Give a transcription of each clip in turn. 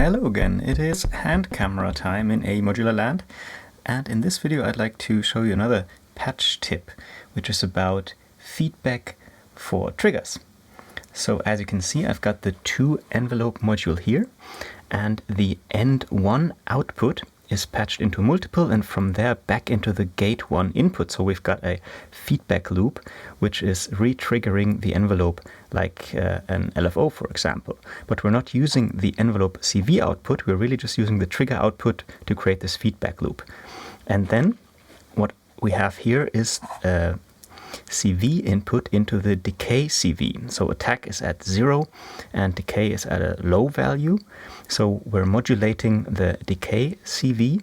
Hello again, it is hand camera time in a modular land, and in this video I'd like to show you another patch tip, which is about feedback for triggers. So as you can see, I've got the 2 envelope module here, and the end 1 output is patched into multiple and from there back into the gate 1 input. So we've got a feedback loop which is re-triggering the envelope like an LFO, for example. But we're not using the envelope CV output, we're really just using the trigger output to create this feedback loop. And then what we have here is a CV input into the decay CV. So attack is at 0 and decay is at a low value. So we're modulating the decay CV,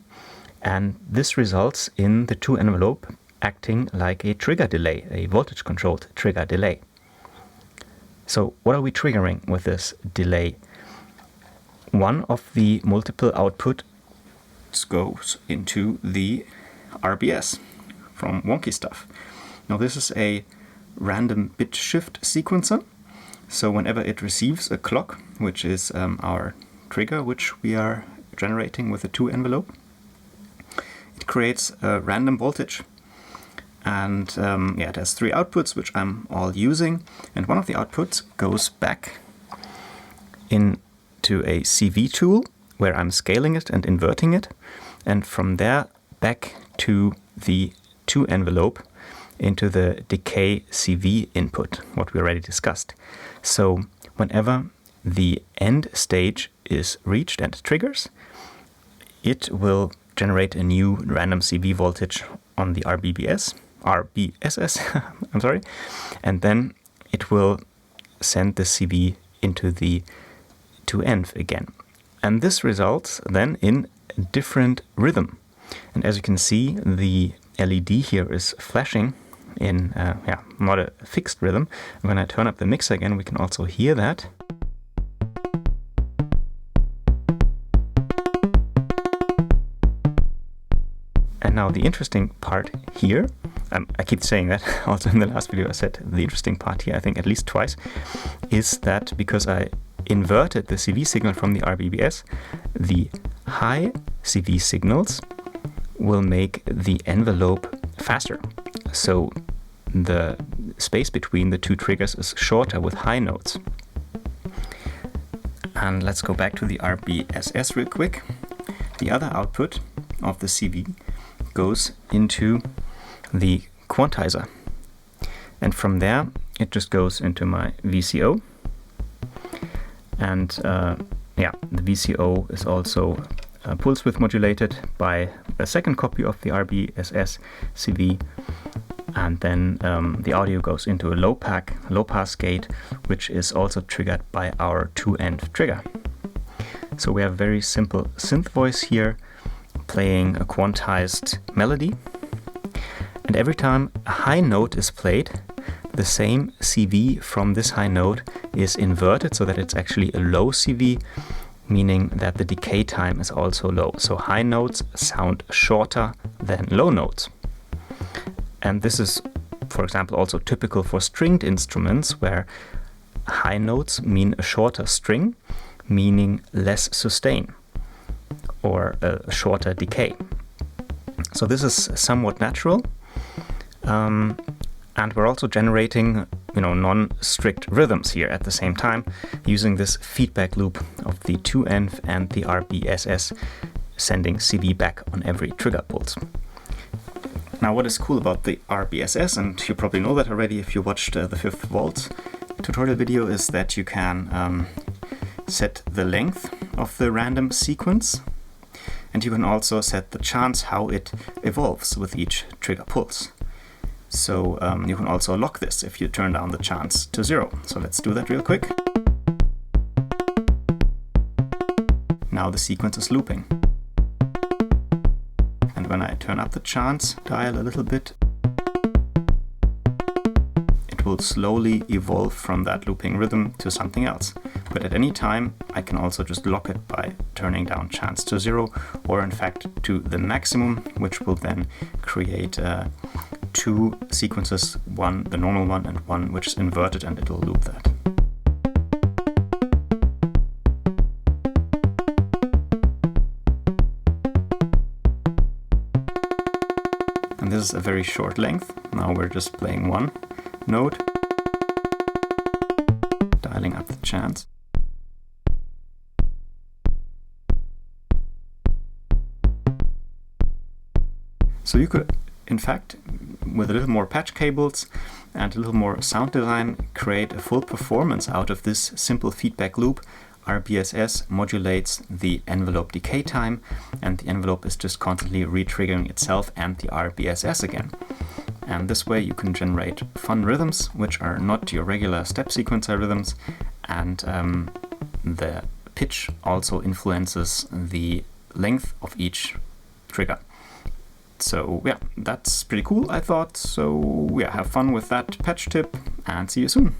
and this results in the 2 envelope acting like a trigger delay, a voltage controlled trigger delay. So what are we triggering with this delay? One of the multiple outputs goes into the RBS from Wonkystuff. Now this is a random bit shift sequencer, so whenever it receives a clock, which is our trigger which we are generating with the 2 envelope, it creates a random voltage. And it has 3 outputs which I'm all using, and one of the outputs goes back into a CV tool where I'm scaling it and inverting it, and from there back to the 2 envelope into the decay CV input, what we already discussed. So whenever the end stage is reached and triggers, it will generate a new random CV voltage on the RBSS, I'm sorry, and then it will send the CV into the 2env again. And this results then in a different rhythm. And as you can see, the LED here is flashing in not a fixed rhythm. When I turn up the mixer again, we can also hear that. And now the interesting part here, I keep saying that, also in the last video I said the interesting part here, I think at least twice, is that because I inverted the CV signal from the RBBS, the high CV signals will make the envelope faster. So the space between the 2 triggers is shorter with high notes. And let's go back to the RBSS real quick. The other output of the CV goes into the quantizer. And from there it just goes into my VCO. And the VCO is also pulse width modulated by a second copy of the RBSS CV, and then the audio goes into a low pass gate, which is also triggered by our 2env trigger. So we have a very simple synth voice here playing a quantized melody, and every time a high note is played, the same CV from this high note is inverted so that it's actually a low CV, meaning that the decay time is also low. So high notes sound shorter than low notes. And this is, for example, also typical for stringed instruments, where high notes mean a shorter string, meaning less sustain or a shorter decay. So this is somewhat natural. And we're also generating, non-strict rhythms here at the same time, using this feedback loop of the 2env and the RBSS sending CV back on every trigger pulse. Now, what is cool about the RBSS, and you probably know that already if you watched the 5th Volt tutorial video, is that you can set the length of the random sequence, and you can also set the chance how it evolves with each trigger pulse. So you can also lock this if you turn down the chance to 0. So let's do that real quick. Now the sequence is looping. And when I turn up the chance dial a little bit, it will slowly evolve from that looping rhythm to something else. But at any time, I can also just lock it by turning down chance to 0, or in fact to the maximum, which will then create 2 sequences, one the normal one and one which is inverted, and it will loop that. And this is a very short length. Now we're just playing one note, dialing up the chance. So you could, in fact, with a little more patch cables and a little more sound design, create a full performance out of this simple feedback loop. RBSS modulates the envelope decay time, and the envelope is just constantly re-triggering itself and the RBSS again. And this way you can generate fun rhythms, which are not your regular step sequencer rhythms, and the pitch also influences the length of each trigger. So yeah, that's pretty cool, I thought. So yeah, have fun with that patch tip and see you soon.